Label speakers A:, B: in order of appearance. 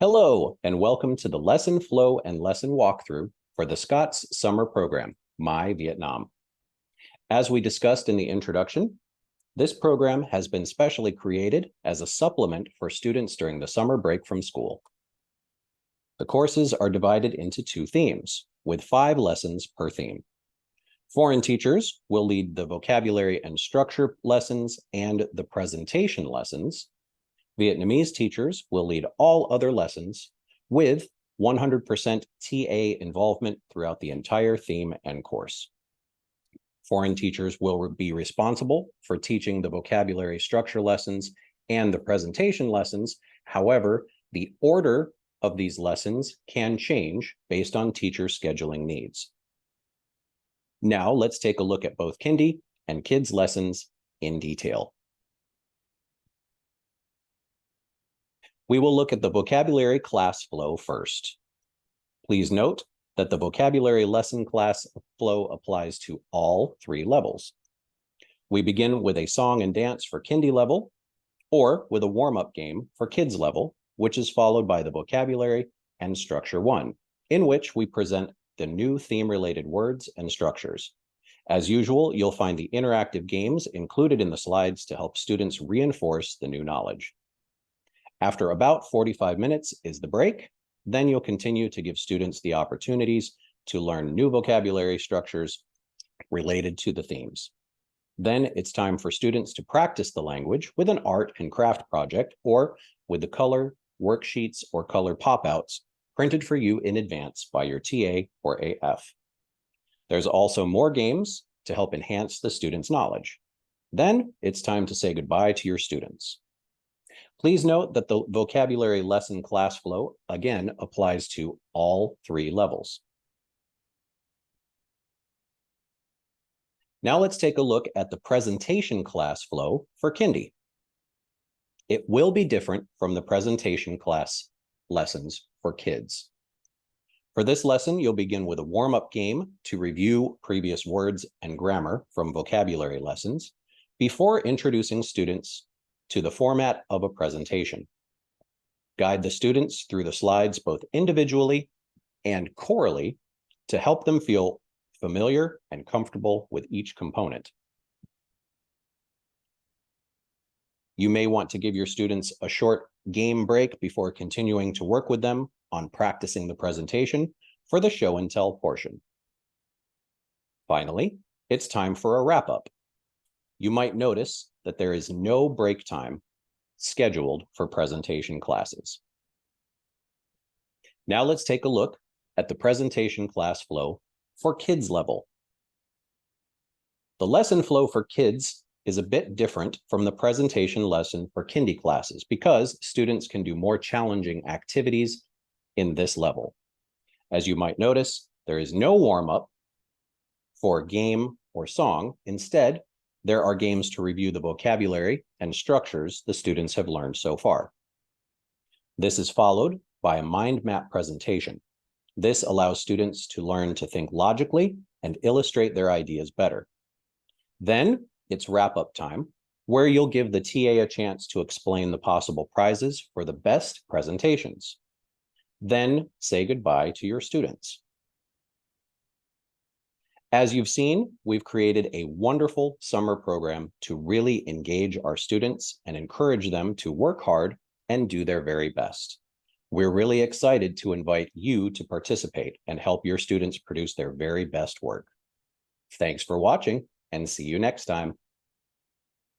A: Hello, and welcome to the lesson flow and lesson walkthrough for the Scots Summer Program, My Vietnam. As we discussed in the introduction, this program has been specially created as a supplement for students during the summer break from school. The courses are divided into 2 themes, with 5 lessons per theme. Foreign teachers will lead the vocabulary and structure lessons and the presentation lessons. Vietnamese teachers will lead all other lessons with 100% TA involvement throughout the entire theme and course. Foreign teachers will be responsible for teaching the vocabulary structure lessons and the presentation lessons. However, the order of these lessons can change based on teacher scheduling needs. Now let's take a look at both Kindy and Kids lessons in detail. We will look at the vocabulary class flow first. Please note that the vocabulary lesson class flow applies to all 3 levels. We begin with a song and dance for Kindy level, or with a warm-up game for Kids level, which is followed by the vocabulary and structure 1, in which we present the new theme-related words and structures. As usual, you'll find the interactive games included in the slides to help students reinforce the new knowledge. After about 45 minutes is the break. Then you'll continue to give students the opportunities to learn new vocabulary structures related to the themes. Then it's time for students to practice the language with an art and craft project or with the color worksheets or color pop-outs printed for you in advance by your TA or AF. There's also more games to help enhance the students' knowledge. Then it's time to say goodbye to your students. Please note that the vocabulary lesson class flow again applies to all 3 levels. Now let's take a look at the presentation class flow for Kindy. It will be different from the presentation class lessons for Kids. For this lesson, you'll begin with a warm-up game to review previous words and grammar from vocabulary lessons before introducing students to the format of a presentation. Guide the students through the slides both individually and chorally to help them feel familiar and comfortable with each component. You may want to give your students a short game break before continuing to work with them on practicing the presentation for the show and tell portion. Finally, it's time for a wrap-up. You might notice that there is no break time scheduled for presentation classes. Now let's take a look at the presentation class flow for Kids level. The lesson flow for Kids is a bit different from the presentation lesson for Kindy classes because students can do more challenging activities in this level. As you might notice, there is no warm-up for game or song. Instead, there are games to review the vocabulary and structures the students have learned so far. This is followed by a mind map presentation. This allows students to learn to think logically and illustrate their ideas better. Then it's wrap-up time, where you'll give the TA a chance to explain the possible prizes for the best presentations. Then say goodbye to your students. As you've seen, we've created a wonderful summer program to really engage our students and encourage them to work hard and do their very best. We're really excited to invite you to participate and help your students produce their very best work. Thanks for watching, and see you next time.